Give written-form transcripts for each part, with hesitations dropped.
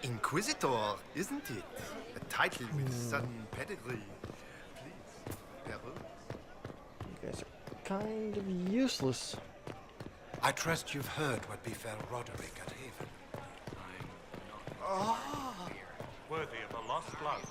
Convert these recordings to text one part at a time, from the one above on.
Inquisitor, isn't it? A title with sudden pedigree. Please, Herald. You guys are kind of useless. I trust you've heard what befell Roderick at Haven. Worthy of a lost blood.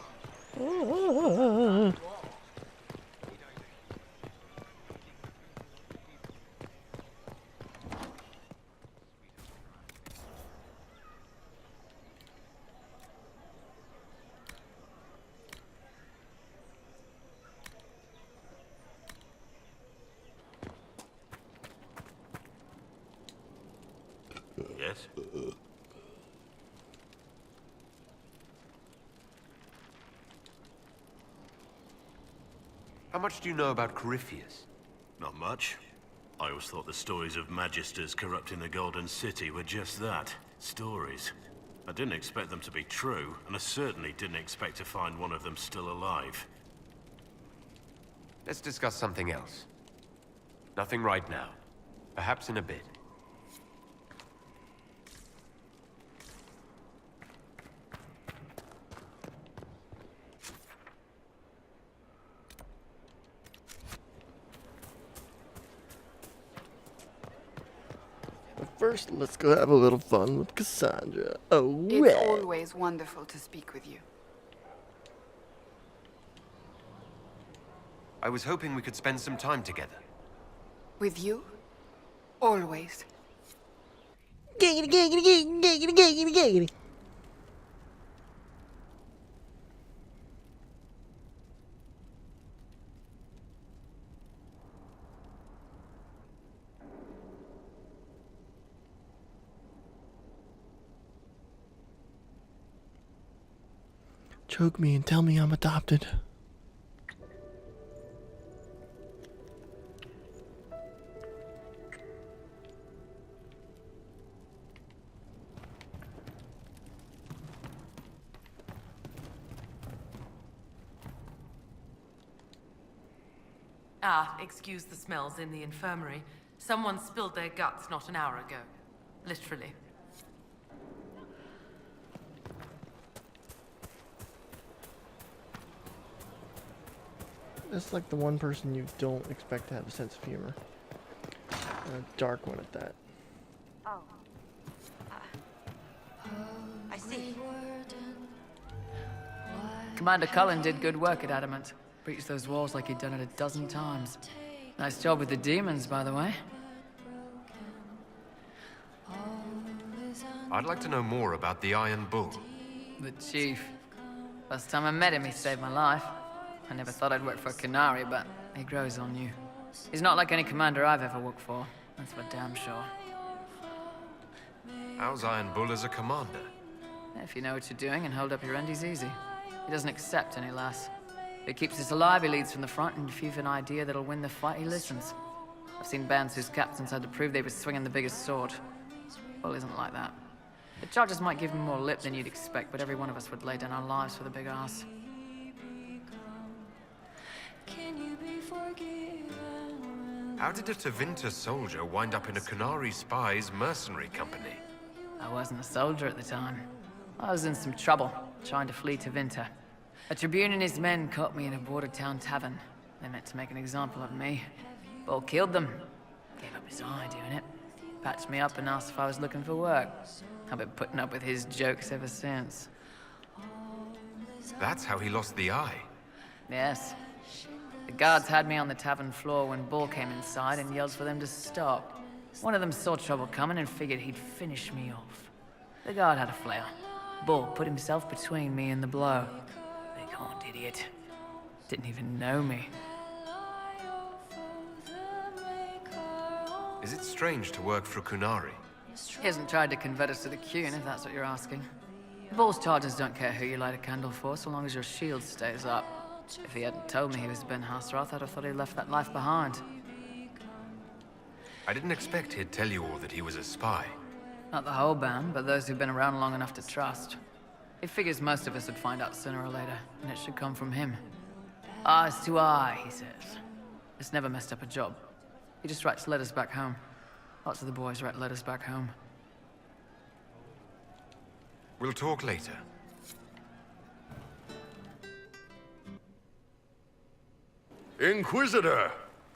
Yes? How much do you know about Corypheus? Not much. I always thought the stories of magisters corrupting the Golden City were just that. Stories. I didn't expect them to be true, and I certainly didn't expect to find one of them still alive. Let's discuss something else. Nothing right now. Perhaps in a bit. First, let's go have a little fun with Cassandra. Oh, It's yeah. always wonderful to speak with you. I was hoping we could spend some time together. With you? Always. Giggity, giggity, giggity, giggity, giggity, giggity. Choke me and tell me I'm adopted. Ah, excuse the smells in the infirmary. Someone spilled their guts not an hour ago. Literally. That's like the one person you don't expect to have a sense of humor. And a dark one at that. Oh. I see. Commander Cullen did good work at Adamant. Breached those walls like he'd done it a dozen times. Nice job with the demons, by the way. I'd like to know more about the Iron Bull. The Chief. Last time I met him, he saved my life. I never thought I'd work for a Canary, but he grows on you. He's not like any commander I've ever worked for. That's for damn sure. How's Iron Bull as a commander? If you know what you're doing and hold up your end, he's easy. He doesn't accept any less. If he keeps us alive, he leads from the front, and if you've an idea that'll win the fight, he listens. I've seen bands whose captains had to prove they were swinging the biggest sword. Bull isn't like that. The charges might give him more lip than you'd expect, but every one of us would lay down our lives for the big ass. How did a Tevinter soldier wind up in a Canary spy's mercenary company? I wasn't a soldier at the time. I was in some trouble, trying to flee to Winter. A Tribune and his men caught me in a border town tavern. They meant to make an example of me. Bull killed them. Gave up his eye doing it. Patched me up and asked if I was looking for work. I've been putting up with his jokes ever since. That's how he lost the eye. Yes. The guards had me on the tavern floor when Bull came inside and yelled for them to stop. One of them saw trouble coming and figured he'd finish me off. The guard had a flare. Bull put himself between me and the blow. Big-horned idiot. Didn't even know me. Is it strange to work for Kunari? He hasn't tried to convert us to the Qun, if that's what you're asking. Bull's charges don't care who you light a candle for, so long as your shield stays up. If he hadn't told me he was Ben Hasroth, I'd have thought he'd left that life behind. I didn't expect he'd tell you all that he was a spy. Not the whole band, but those who've been around long enough to trust. He figures most of us would find out sooner or later, and it should come from him. Eyes to eye, he says. It's never messed up a job. He just writes letters back home. Lots of the boys write letters back home. We'll talk later. Inquisitor,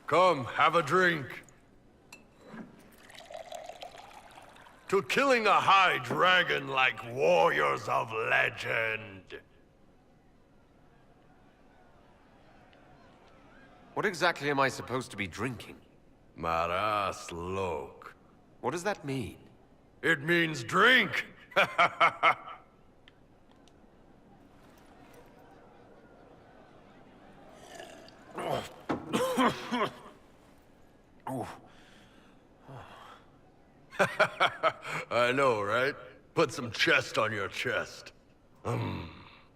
come, have a drink. To killing a high dragon like warriors of legend. What exactly am I supposed to be drinking? Maras lok. What does that mean? It means drink. I know, right? Put some chest on your chest.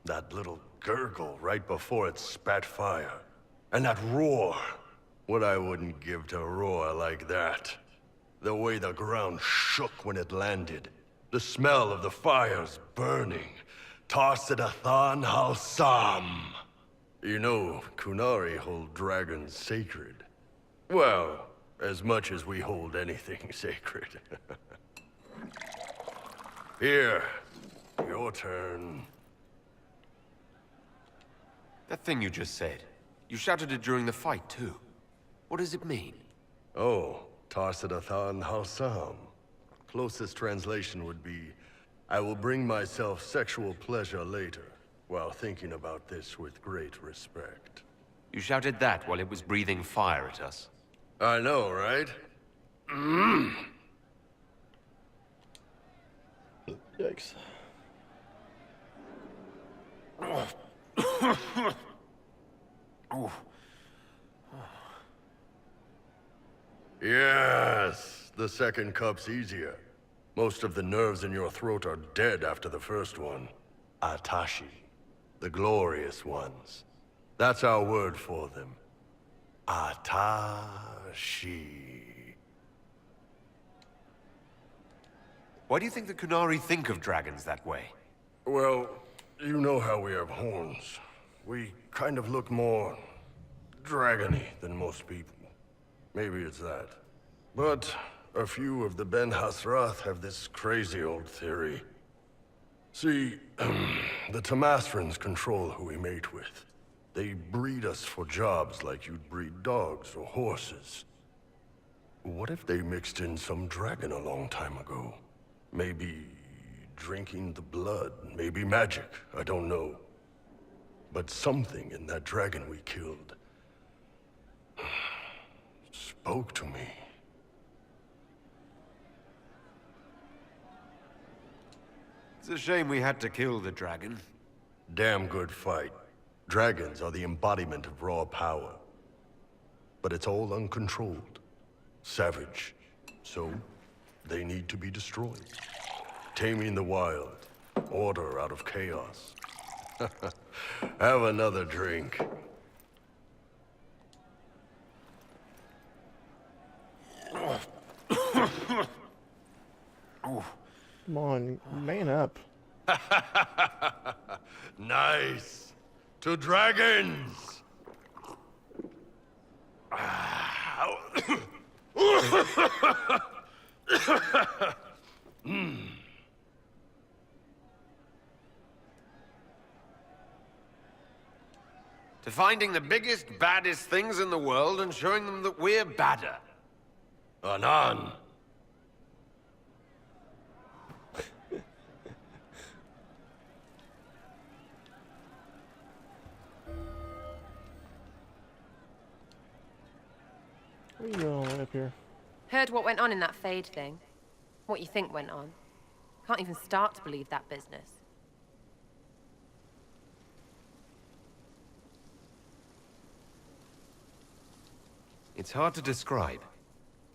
That little gurgle right before it spat fire. And that roar. What I wouldn't give to roar like that. The way the ground shook when it landed. The smell of the fires burning. Tarsidathan Halsam. You know, Kunari hold dragons sacred. Well, as much as we hold anything sacred. Here, your turn. That thing you just said. You shouted it during the fight, too. What does it mean? Oh, Tarsidathan Halsam. Closest translation would be, I will bring myself sexual pleasure later, while thinking about this with great respect. You shouted that while it was breathing fire at us. I know, right? Yikes. Yes, the second cup's easier. Most of the nerves in your throat are dead after the first one. Atashi, the glorious ones. That's our word for them. Atashi. Why do you think the Kunari think of dragons that way? Well, you know how we have horns. We kind of look more dragony than most people. Maybe it's that. But a few of the Ben Hasrath have this crazy old theory. See, the Tamasrans control who we mate with. They breed us for jobs like you'd breed dogs or horses. What if they mixed in some dragon a long time ago? Maybe drinking the blood, maybe magic, I don't know. But something in that dragon we killed spoke to me. It's a shame we had to kill the dragon. Damn good fight. Dragons are the embodiment of raw power. But it's all uncontrolled. Savage. So, they need to be destroyed. Taming the wild. Order out of chaos. Have another drink. Come on, man up. Nice. To dragons! To finding the biggest, baddest things in the world and showing them that we're badder. Anan. What are you doing all the way up here? Heard what went on in that Fade thing. What you think went on. Can't even start to believe that business. It's hard to describe.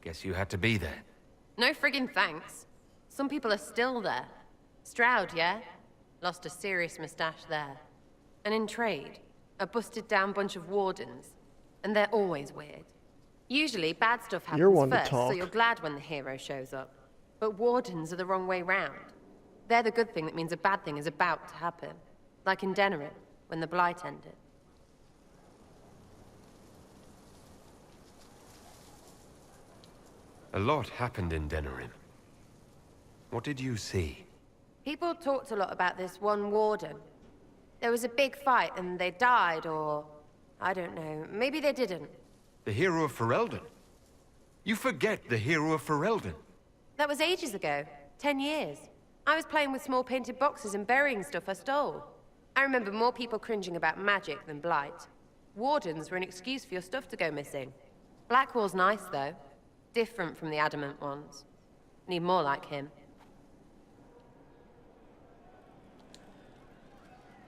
Guess you had to be there. No friggin' thanks. Some people are still there. Stroud, yeah? Lost a serious mustache there. And in trade, a busted down bunch of wardens. And they're always weird. Usually, bad stuff You're happens one to first, so talk. you're glad when the hero shows up. But wardens are the wrong way round. They're the good thing that means a bad thing is about to happen. Like in Denerim, when the Blight ended. A lot happened in Denerim. What did you see? People talked a lot about this one warden. There was a big fight and they died, or... I don't know. Maybe they didn't. The hero of Ferelden? You forget the hero of Ferelden. That was ages ago. 10 years. I was playing with small painted boxes and burying stuff I stole. I remember more people cringing about magic than blight. Wardens were an excuse for your stuff to go missing. Blackwall's nice, though. Different from the adamant ones. Need more like him.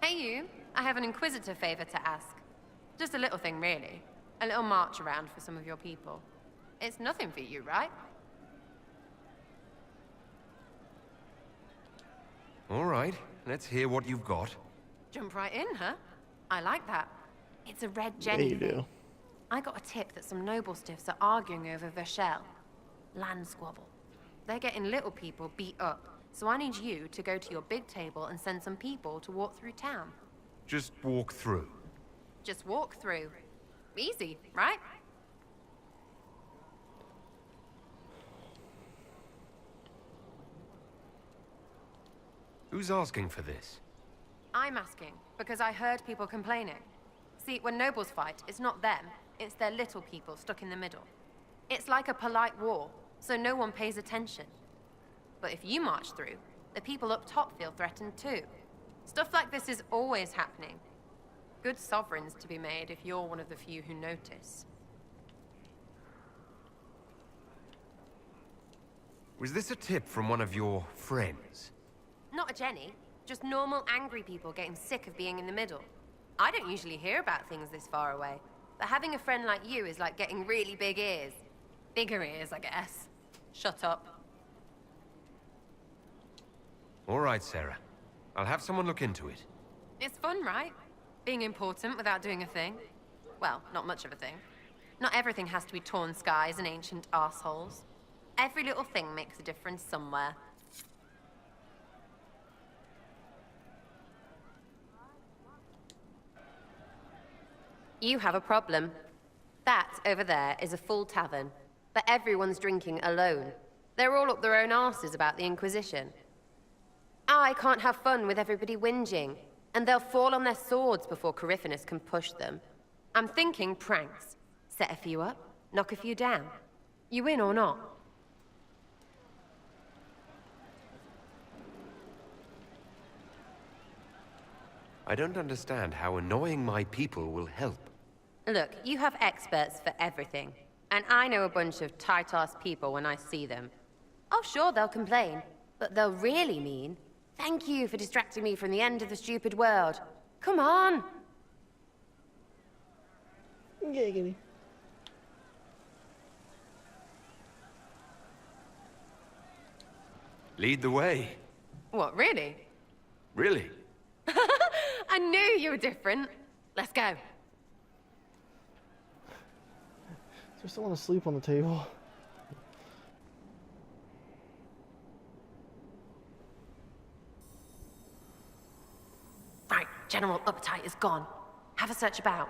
Hey you, I have an Inquisitor favor to ask. Just a little thing, really. A little march around for some of your people. It's nothing for you, right? All right, let's hear what you've got. Jump right in, huh? I like that. It's a red Yeah, Jenny you thing. do. I got a tip that some noble stiffs are arguing over Verschel. Land squabble. They're getting little people beat up, so I need you to go to your big table and send some people to walk through town. Just walk through. Just walk through. Easy, right? Who's asking for this? I'm asking, because I heard people complaining. See, when nobles fight, it's not them, it's their little people stuck in the middle. It's like a polite war, so no one pays attention. But if you march through, the people up top feel threatened too. Stuff like this is always happening. Good sovereigns to be made if you're one of the few who notice. Was this a tip from one of your friends? Not a Jenny, just normal angry people getting sick of being in the middle. I don't usually hear about things this far away, but having a friend like you is like getting really big ears. Bigger ears, I guess. Shut up. All right, Sarah. I'll have someone look into it. It's fun, right? Being important without doing a thing. Well, not much of a thing. Not everything has to be torn skies and ancient arseholes. Every little thing makes a difference somewhere. You have a problem. That, over there, is a full tavern. But everyone's drinking alone. They're all up their own arses about the Inquisition. I can't have fun with everybody whinging, and they'll fall on their swords before Corypheus can push them. I'm thinking pranks. Set a few up, knock a few down. You win or not? I don't understand how annoying my people will help. Look, you have experts for everything. And I know a bunch of tight-ass people when I see them. Oh, sure, they'll complain. But they'll really mean, thank you for distracting me from the end of the stupid world. Come on! Giggity. Lead the way. What, really? Really? I knew you were different. Let's go. Is there someone asleep on the table? Right, general appetite is gone. Have a search about.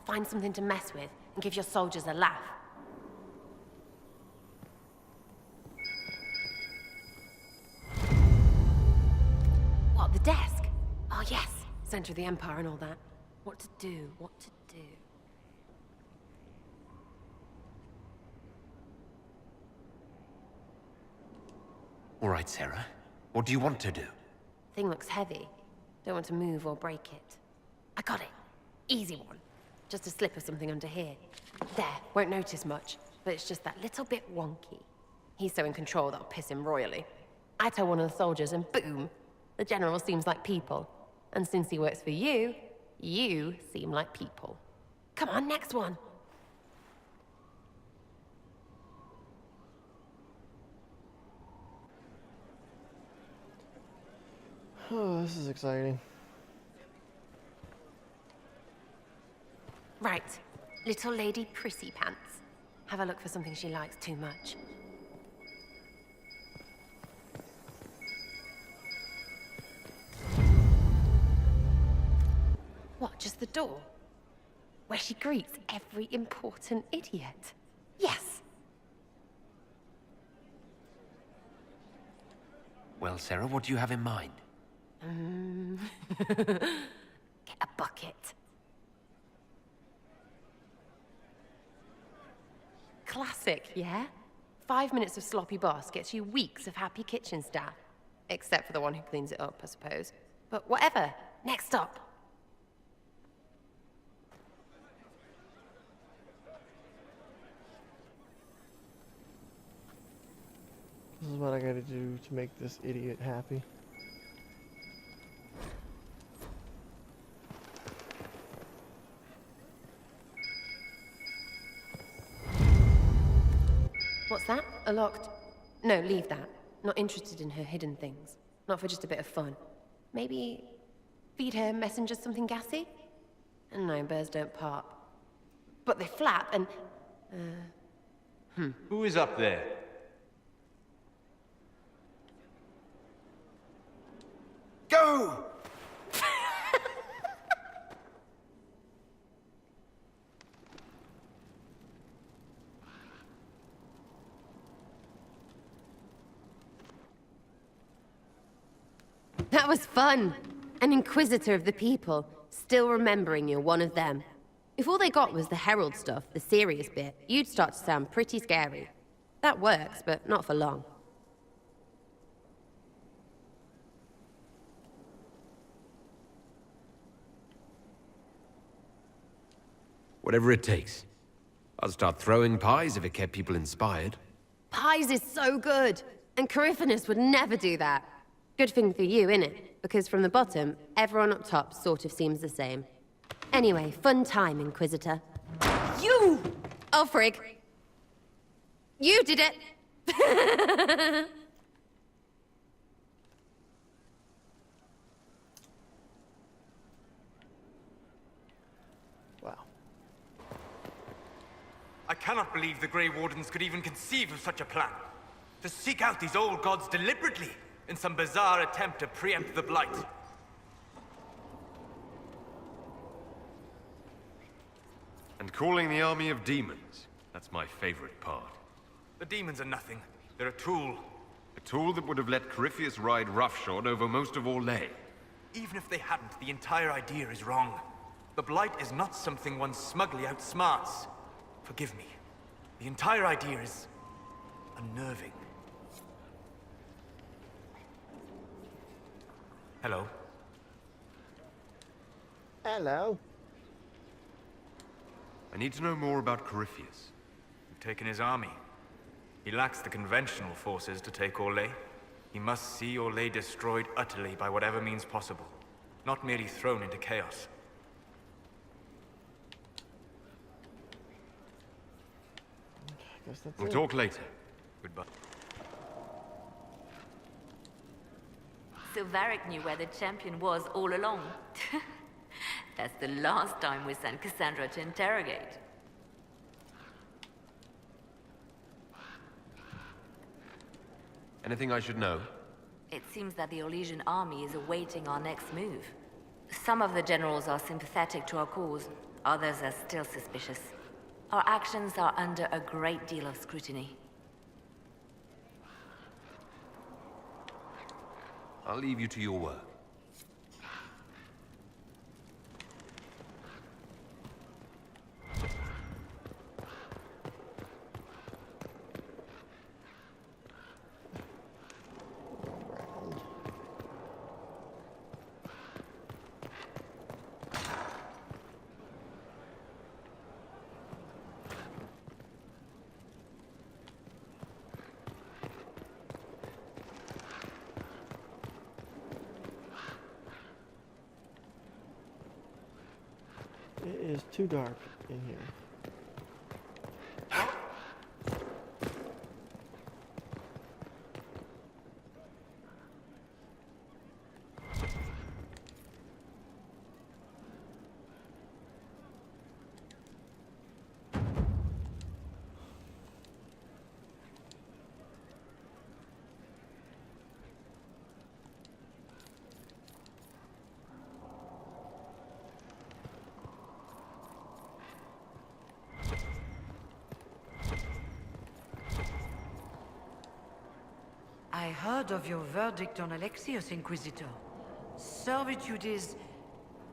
Find something to mess with, and give your soldiers a laugh. What, the desk? Oh yes, center of the Empire and all that. What to do, what to do. All right, Sarah. What do you want to do? Thing looks heavy. Don't want to move or break it. I got it. Easy one. Just a slip of something under here. There, won't notice much, but it's just that little bit wonky. He's so in control that'll piss him royally. I tell one of the soldiers and boom, the general seems like people. And since he works for you, you seem like people. Come on, next one. Oh, this is exciting. Right. Little Lady Prissy Pants. Have a look for something she likes too much. What, just the door? Where she greets every important idiot. Yes! Well, Sarah, what do you have in mind? Get a bucket. Classic, yeah? 5 minutes of sloppy boss gets you weeks of happy kitchen staff. Except for the one who cleans it up, I suppose. But whatever. Next up. This is what I gotta do to make this idiot happy. What's that? A locked... No, leave that. Not interested in her hidden things. Not for just a bit of fun. Maybe... feed her messengers something gassy? No, birds don't pop. But they flap and... Who is up there? Go! That was fun! An inquisitor of the people, still remembering you're one of them. If all they got was the herald stuff, the serious bit, you'd start to sound pretty scary. That works, but not for long. Whatever it takes. I'll start throwing pies if it kept people inspired. Pies is so good! And Coryphanus would never do that. Good thing for you, innit? Because from the bottom, everyone up top sort of seems the same. Anyway, fun time, Inquisitor. You! Oh, frig. You did it! Wow. I cannot believe the Grey Wardens could even conceive of such a plan. To seek out these old gods deliberately, in some bizarre attempt to preempt the Blight. And calling the army of demons. That's my favorite part. The demons are nothing. They're a tool. A tool that would have let Corypheus ride roughshod over most of Orlais. Even if they hadn't, the entire idea is wrong. The Blight is not something one smugly outsmarts. Forgive me. The entire idea is... unnerving. Hello. Hello. I need to know more about Corypheus. You've taken his army. He lacks the conventional forces to take Orlais. He must see Orlais destroyed utterly by whatever means possible, not merely thrown into chaos. I guess that's We'll it. talk later. Goodbye. Silveric knew where the champion was all along. That's the last time we sent Cassandra to interrogate. Anything I should know? It seems that the Orlesian army is awaiting our next move. Some of the generals are sympathetic to our cause, others are still suspicious. Our actions are under a great deal of scrutiny. I'll leave you to your work. It is too dark in here. heard of your verdict on Alexius, Inquisitor. Servitude is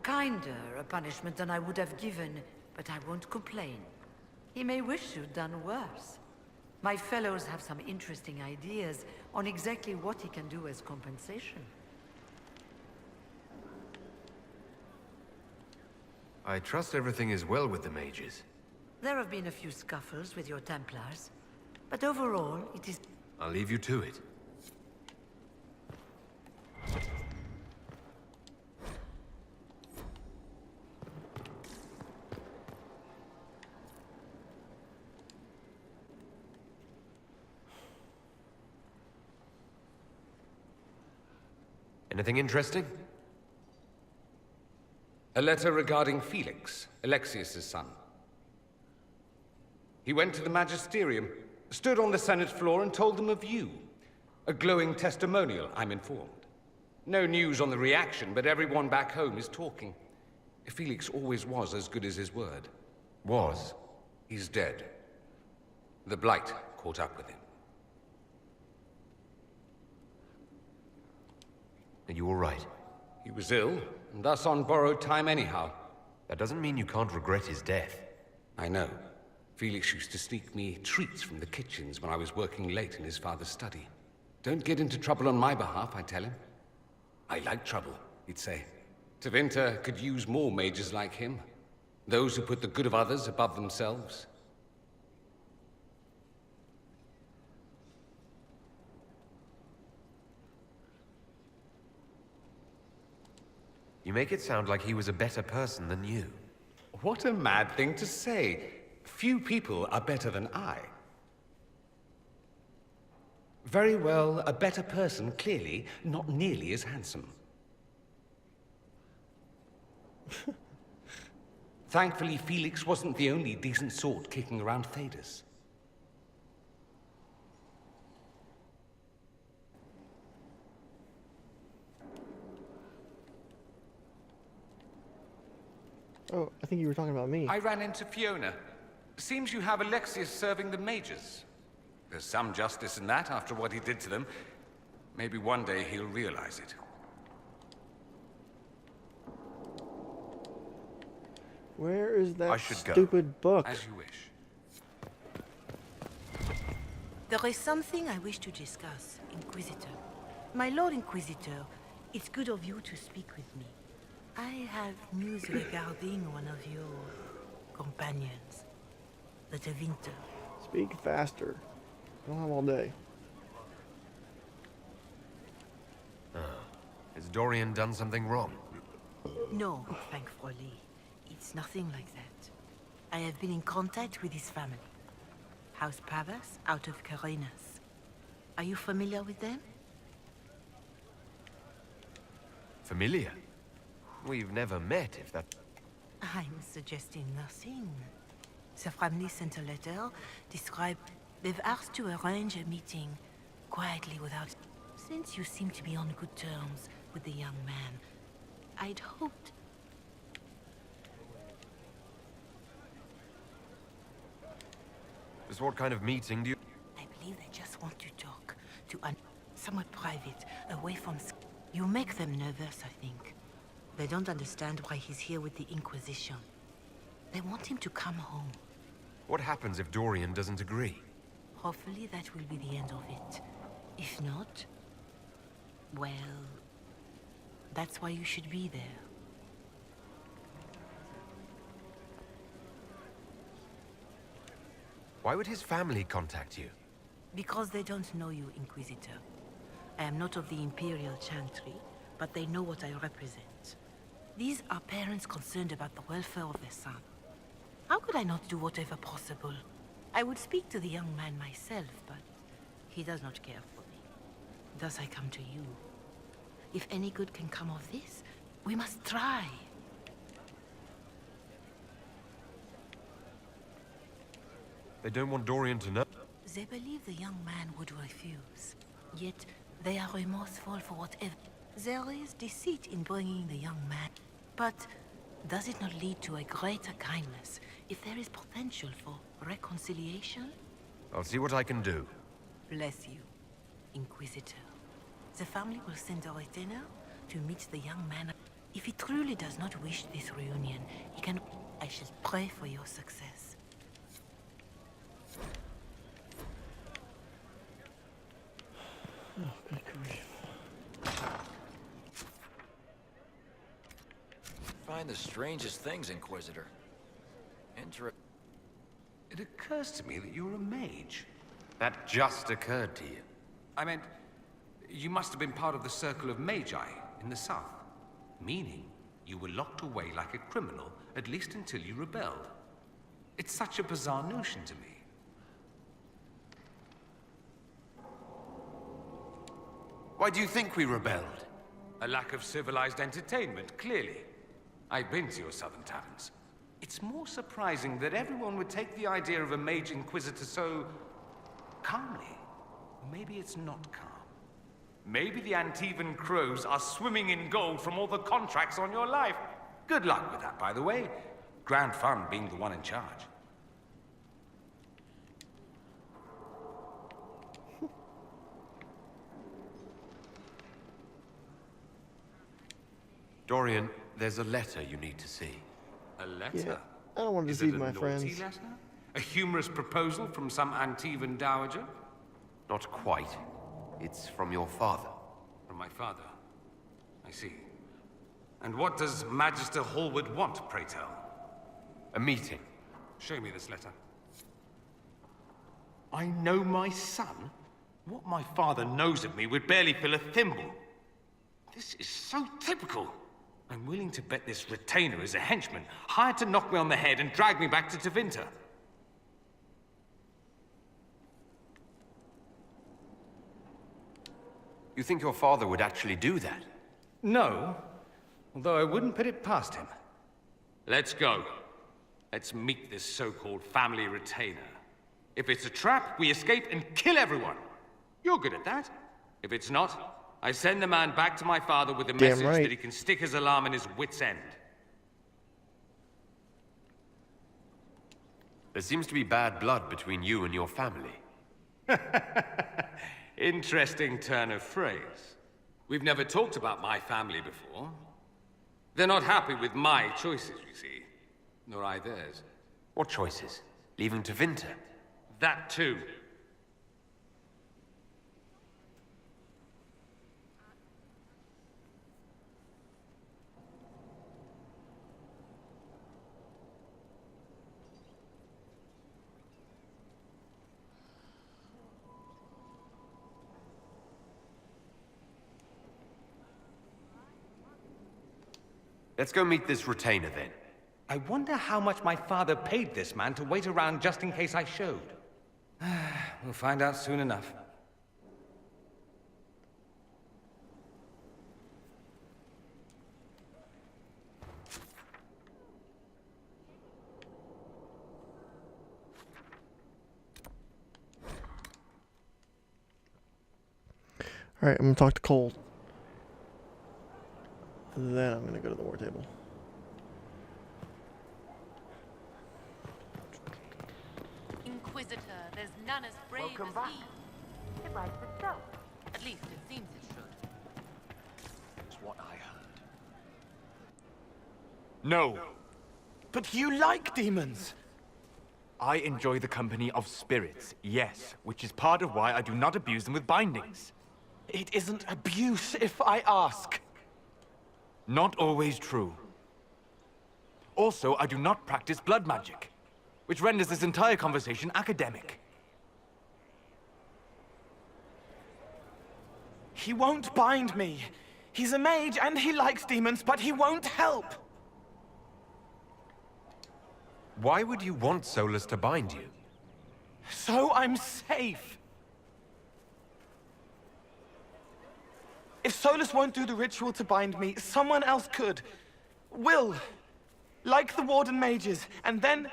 kinder a punishment than I would have given, but I won't complain. He may wish you'd done worse. My fellows have some interesting ideas on exactly what he can do as compensation. I trust everything is well with the mages. There have been a few scuffles with your Templars, but overall, it is... I'll leave you to it. Anything interesting? A letter regarding Felix, Alexius's son. He went to the Magisterium, stood on the Senate floor and told them of you. A glowing testimonial, I'm informed. No news on the reaction, but everyone back home is talking. Felix always was as good as his word. Was? He's dead. The Blight caught up with him. Are you all right? He was ill, and thus on borrowed time anyhow. That doesn't mean you can't regret his death. I know. Felix used to sneak me treats from the kitchens when I was working late in his father's study. Don't get into trouble on my behalf, I tell him. I like trouble, he'd say. Tevinter could use more mages like him. Those who put the good of others above themselves. You make it sound like he was a better person than you. What a mad thing to say. Few people are better than I. Very well, a better person, clearly, not nearly as handsome. Thankfully, Felix wasn't the only decent sort kicking around Thedas. Oh, I think you were talking about me. I ran into Fiona. Seems you have Alexius serving the mages. There's some justice in that after what he did to them. Maybe one day he'll realize it. Where is that I should go. stupid book? As you wish. There is something I wish to discuss, Inquisitor. My Lord Inquisitor, it's good of you to speak with me. I have news regarding one of your companions, the Tevinter. Speak faster. I don't have all day. Has Dorian done something wrong? No, thankfully. It's nothing like that. I have been in contact with his family. House Pavas, out of Carenas. Are you familiar with them? Familiar? We've never met, if that... I'm suggesting nothing. The family sent a letter, described... They've asked to arrange a meeting, quietly without... Since you seem to be on good terms with the young man, I'd hoped... Just what kind of meeting do you... I believe they just want to talk, somewhat private, away from... You make them nervous, I think. They don't understand why he's here with the Inquisition. They want him to come home. What happens if Dorian doesn't agree? Hopefully that will be the end of it. If not, well, that's why you should be there. Why would his family contact you? Because they don't know you, Inquisitor. I am not of the Imperial Chantry, but they know what I represent. These are parents concerned about the welfare of their son. How could I not do whatever possible? I would speak to the young man myself, but he does not care for me. Thus I come to you. If any good can come of this, we must try. They don't want Dorian to know? They believe the young man would refuse. Yet, they are remorseful for whatever. There is deceit in bringing the young man. But does it not lead to a greater kindness if there is potential for reconciliation? I'll see what I can do. Bless you, Inquisitor. The family will send a retainer to meet the young man. If he truly does not wish this reunion, he can... I shall pray for your success. Oh, good grief. Find the strangest things, Inquisitor. It occurs to me that you're a mage. That just occurred to you. I meant, you must have been part of the Circle of Magi in the south. Meaning, you were locked away like a criminal, at least until you rebelled. It's such a bizarre notion to me. Why do you think we rebelled? A lack of civilized entertainment, clearly. I've been to your southern taverns. It's more surprising that everyone would take the idea of a mage inquisitor so... calmly. Or maybe it's not calm. Maybe the Antivan crows are swimming in gold from all the contracts on your life. Good luck with that, by the way. Grand fun being the one in charge. Dorian, there's a letter you need to see. A letter? Yeah, I don't want to Is deceive it a my naughty friends. letter? A humorous proposal from some Antivan dowager? Not quite. It's from your father. From my father? I see. And what does Magister Hallward want, pray tell? A meeting. Show me this letter. I know my son? What my father knows of me would barely fill a thimble. This is so typical. I'm willing to bet this retainer is a henchman, hired to knock me on the head and drag me back to Tevinter. You think your father would actually do that? No, although I wouldn't put it past him. Let's go. Let's meet this so-called family retainer. If it's a trap, we escape and kill everyone. You're good at that. If it's not, I send the man back to my father with a message that he can stick his alarm in his wit's end. There seems to be bad blood between you and your family. Interesting turn of phrase. We've never talked about my family before. They're not happy with my choices, you see. Nor I theirs. What choices? Leaving Tevinter? That too. Let's go meet this retainer then. I wonder how much my father paid this man to wait around just in case I showed. We'll find out soon enough. Alright, I'm gonna talk to Cole. Then I'm gonna go to the war table. Inquisitor, there's none as brave Welcome as back. he. It writes itself. At least it seems it should. That's what I heard. No. But you like demons! I enjoy the company of spirits, yes, which is part of why I do not abuse them with bindings. It isn't abuse if I ask. Not always true. Also, I do not practice blood magic, which renders this entire conversation academic. He won't bind me. He's a mage and he likes demons, but he won't help. Why would you want Solus to bind you? So I'm safe. If Solus won't do the ritual to bind me, someone else could. Will. Like the Warden mages. And then...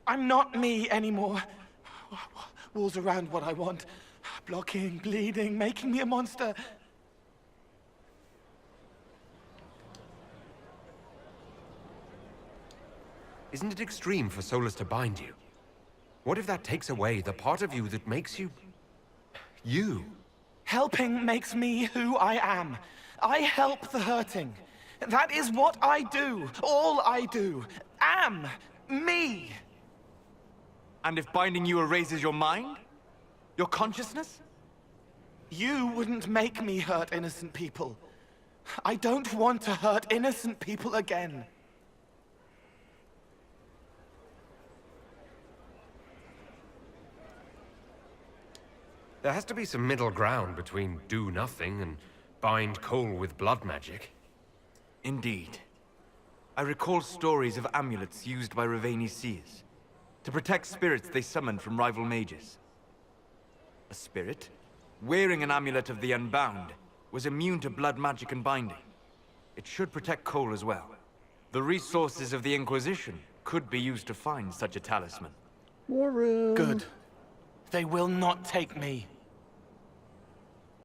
I'm not me anymore. Walls around what I want. Blocking, bleeding, making me a monster. Isn't it extreme for Solus to bind you? What if that takes away the part of you that makes you... you? Helping makes me who I am. I help the hurting. That is what I do. All I do. Am. Me. And if binding you erases your mind? Your consciousness? You wouldn't make me hurt innocent people. I don't want to hurt innocent people again. There has to be some middle ground between do nothing and bind Cole with blood magic. Indeed. I recall stories of amulets used by Raveni seers to protect spirits they summoned from rival mages. A spirit, wearing an amulet of the Unbound, was immune to blood magic and binding. It should protect Cole as well. The resources of the Inquisition could be used to find such a talisman. War room. Good. They will not take me.